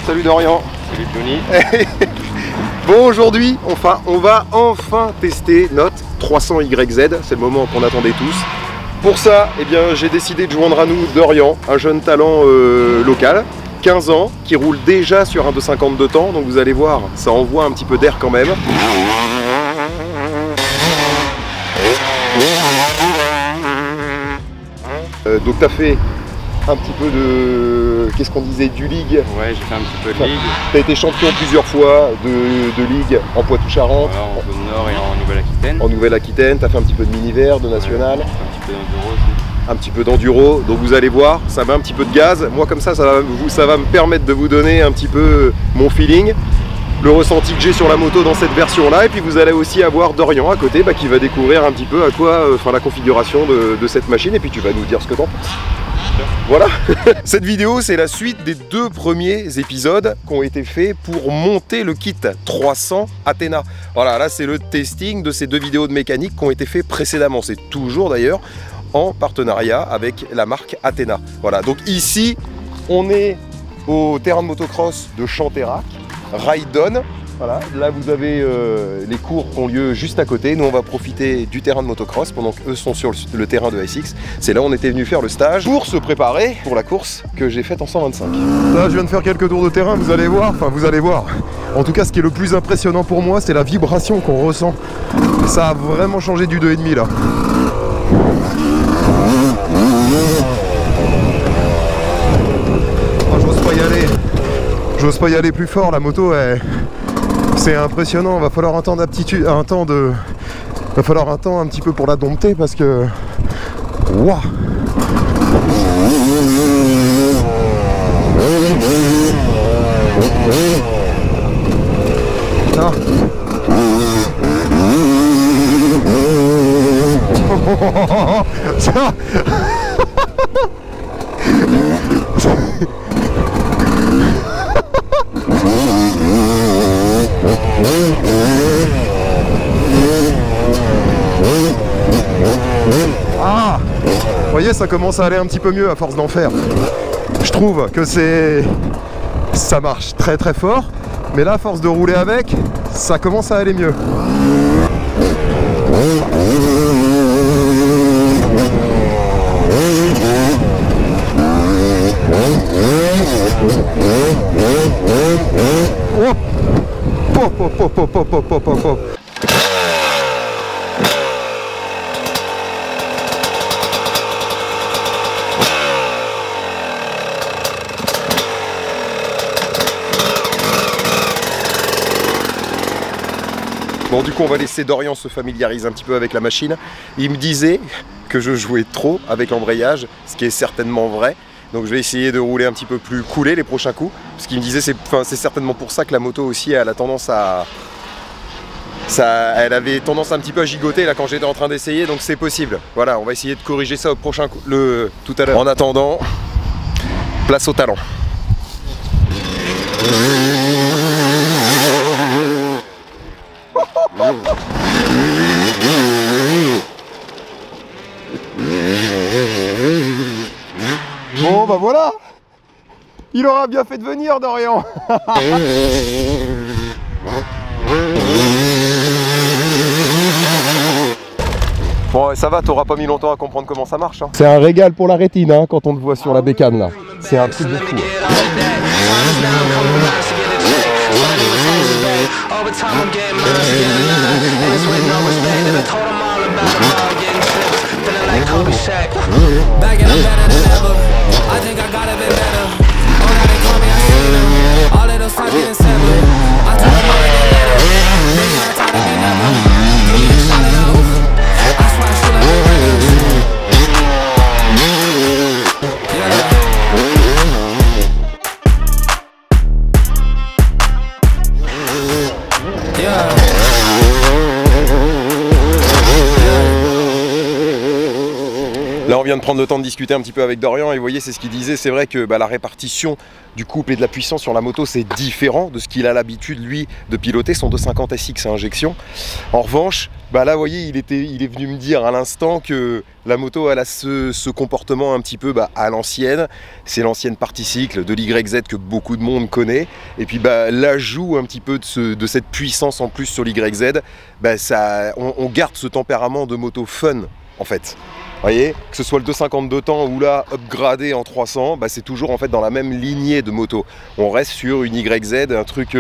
Salut Dorian. Salut Johnny. Bon, aujourd'hui, on va enfin tester notre 300YZ. C'est le moment qu'on attendait tous. Pour ça, eh bien, j'ai décidé de joindre à nous Dorian, un jeune talent local, 15 ans, qui roule déjà sur un 250 de temps. Donc vous allez voir, ça envoie un petit peu d'air quand même. Donc tu as fait un petit peu de... Qu'est-ce qu'on disait? Du ligue. Ouais, j'ai fait un petit peu de ligue. Tu as été champion plusieurs fois de ligue en Poitou-Charentes. Voilà, en zone nord et en Nouvelle-Aquitaine. En Nouvelle-Aquitaine, tu as fait un petit peu de mini-vert, de national. Ouais, un petit peu d'enduro aussi. Un petit peu d'enduro. Donc vous allez voir, ça met un petit peu de gaz. Moi comme ça va me permettre de vous donner un petit peu mon feeling. Le ressenti que j'ai sur la moto dans cette version là, et puis vous allez aussi avoir Dorian à côté qui va découvrir un petit peu à quoi, la configuration de cette machine, et puis tu vas nous dire ce que t'en penses. Voilà. Cette vidéo c'est la suite des 2 premiers épisodes qui ont été faits pour monter le kit 300 Athena. Voilà, là c'est le testing de ces 2 vidéos de mécanique qui ont été faits précédemment, c'est toujours d'ailleurs en partenariat avec la marque Athena. Voilà, donc ici on est au terrain de motocross de Chanterac, Raidon. Voilà, là vous avez les cours qui ont lieu juste à côté. Nous on va profiter du terrain de motocross pendant qu'eux sont sur le terrain de SX. C'est là où on était venu faire le stage pour se préparer pour la course que j'ai faite en 125. Là je viens de faire quelques tours de terrain, vous allez voir, En tout cas ce qui est le plus impressionnant pour moi c'est la vibration qu'on ressent. Ça a vraiment changé du 2,5 là. J'ose pas y aller plus fort, la moto c'est impressionnant, va falloir un temps d'aptitude, va falloir un temps un petit peu pour la dompter parce que waouh. Ah, vous voyez, ça commence à aller un petit peu mieux à force d'en faire. Je trouve que ça marche très très fort, mais là à force de rouler avec, ça commence à aller mieux. Bon, du coup on va laisser Dorian se familiariser un petit peu avec la machine. Il me disait que je jouais trop avec l'embrayage, ce qui est certainement vrai. Donc je vais essayer de rouler un petit peu plus coulé les prochains coups. Parce qu'il me disait c'est certainement pour ça que la moto aussi elle a tendance à... elle avait tendance un petit peu à gigoter là quand j'étais en train d'essayer, donc c'est possible. Voilà, on va essayer de corriger ça au prochain coup, tout à l'heure. En attendant, place au talent. Bon bah voilà, il aura bien fait de venir Dorian. Bon ça va, t'auras pas mis longtemps à comprendre comment ça marche hein. C'est un régal pour la rétine hein, quand on te voit sur la bécane là. C'est un truc de fou hein. on vient de prendre le temps de discuter un petit peu avec Dorian et vous voyez, c'est ce qu'il disait, c'est vrai que la répartition du couple et de la puissance sur la moto, c'est différent de ce qu'il a l'habitude, lui, de piloter son 250 SX à injection. En revanche, là, vous voyez, il est venu me dire à l'instant que la moto, elle a ce comportement un petit peu à l'ancienne. C'est l'ancienne partie cycle de l'YZ que beaucoup de monde connaît. Et puis, l'ajout un petit peu de cette puissance en plus sur l'YZ, on garde ce tempérament de moto fun, en fait. Vous voyez, que ce soit le 252 temps ou là, upgradé en 300, c'est toujours en fait dans la même lignée de moto. On reste sur une YZ, un truc...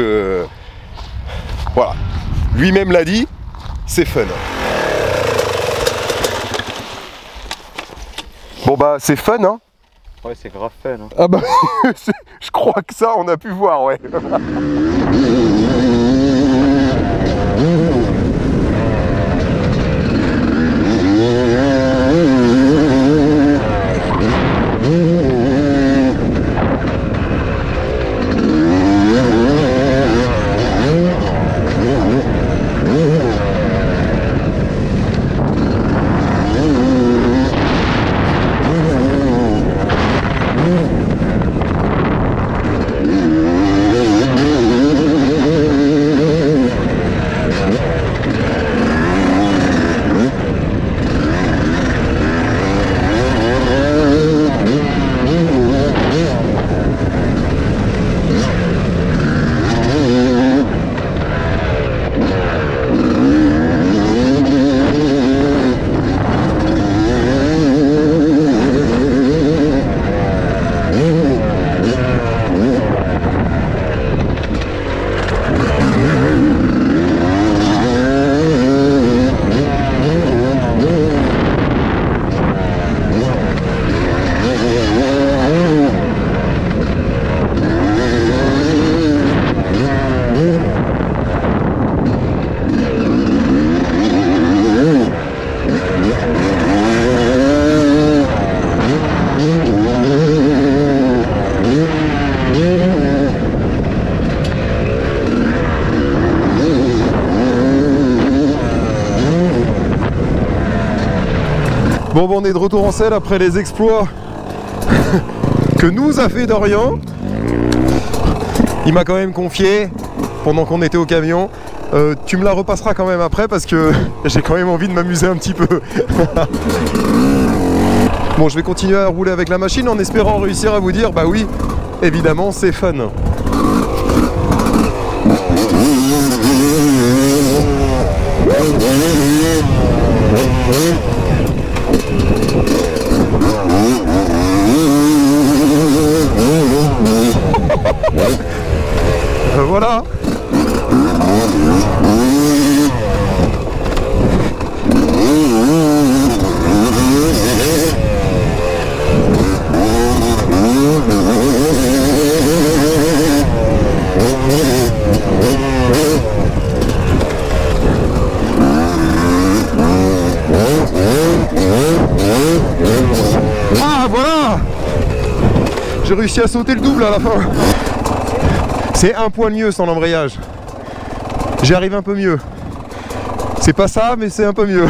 Voilà. Lui-même l'a dit, c'est fun. Bon c'est fun, hein. Ouais, c'est grave fun. Hein. Ah je crois que ça, on a pu voir, ouais. Bon, on est de retour en selle après les exploits que nous a fait Dorian. Il m'a quand même confié, pendant qu'on était au camion, tu me la repasseras quand même après parce que j'ai quand même envie de m'amuser un petit peu. Bon, je vais continuer à rouler avec la machine en espérant réussir à vous dire, oui, évidemment, c'est fun. Voilà. Ah voilà, j'ai réussi à sauter le double à la fin. C'est un poil mieux sans l'embrayage. J'y arrive un peu mieux. C'est pas ça, mais c'est un peu mieux.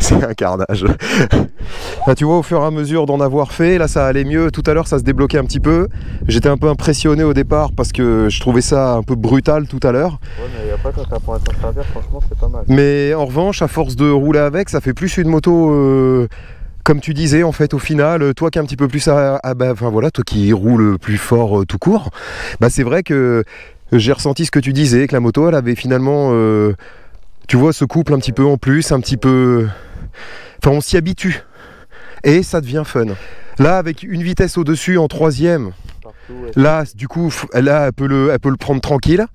C'est un carnage. Là, tu vois, au fur et à mesure d'en avoir fait, là ça allait mieux. Tout à l'heure ça se débloquait un petit peu. J'étais un peu impressionné au départ parce que je trouvais ça un peu brutal tout à l'heure. Ouais, mais après quand t'apprends à s'en servir, franchement c'est pas mal. Mais en revanche, à force de rouler avec, ça fait plus une moto comme tu disais en fait au final, toi qui es un petit peu plus enfin voilà, toi qui roule plus fort tout court, c'est vrai que j'ai ressenti ce que tu disais, que la moto elle avait finalement tu vois ce couple un petit peu en plus, un petit peu, enfin on s'y habitue et ça devient fun. Là avec une vitesse au dessus en troisième, là du coup là elle peut le prendre tranquille.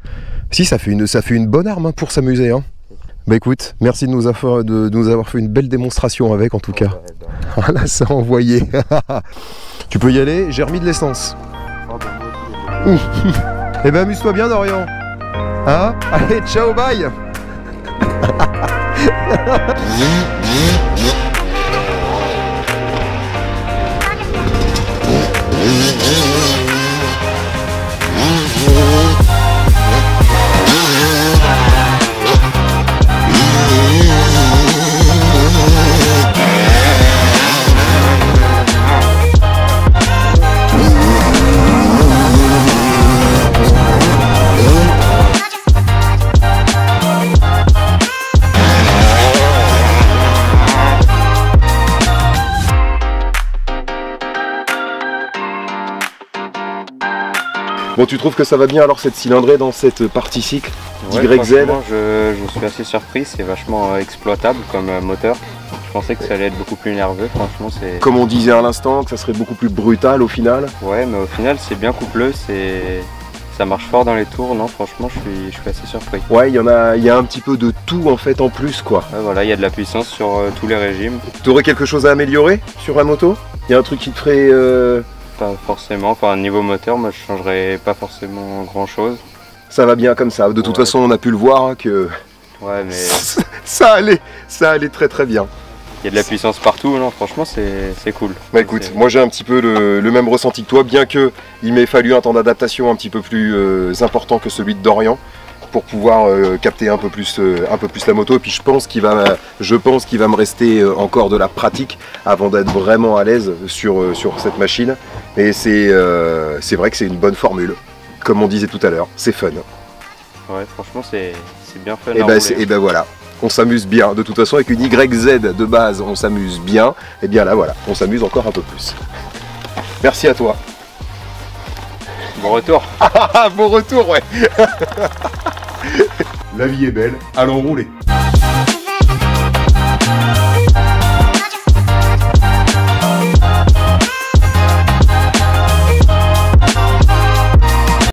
Si ça fait une bonne arme pour s'amuser hein. Bah écoute, merci de nous avoir fait une belle démonstration avec en tout cas. Ah là ça a envoyé. Tu peux y aller, j'ai remis de l'essence. Eh ben amuse-toi bien Dorian. Hein? Allez, ciao, bye. Bon, tu trouves que ça va bien alors cette cylindrée dans cette partie cycle Ouais, d'YZ? franchement, je suis assez surpris, c'est vachement exploitable comme moteur. Je pensais que ça allait être beaucoup plus nerveux, franchement c'est... Comme on disait à l'instant, que ça serait beaucoup plus brutal au final. Ouais, mais au final c'est bien coupleux, ça marche fort dans les tours, non franchement je suis assez surpris. Ouais, il y a un petit peu de tout en fait en plus quoi. Ouais, voilà, il y a de la puissance sur tous les régimes. Tu aurais quelque chose à améliorer sur la moto? Il y a un truc qui te ferait... Pas forcément, enfin niveau moteur, moi je changerais pas forcément grand chose. Ça va bien comme ça. De toute façon, on a pu le voir hein, que Ouais, mais ça allait très très bien. il y a de la puissance partout, non franchement c'est cool. Bah écoute, moi j'ai un petit peu le même ressenti que toi, bien que il m'ait fallu un temps d'adaptation un petit peu plus important que celui de Dorian pour pouvoir capter un peu plus la moto. Et puis je pense qu'il va me rester encore de la pratique avant d'être vraiment à l'aise sur cette machine. Et c'est vrai que c'est une bonne formule. Comme on disait tout à l'heure, c'est fun. Ouais, franchement c'est bien fun. Et ben voilà, on s'amuse bien. De toute façon, avec une YZ de base, on s'amuse bien. Et bien là, voilà, on s'amuse encore un peu plus. Merci à toi. Bon retour. Bon retour, ouais. La vie est belle, allons rouler.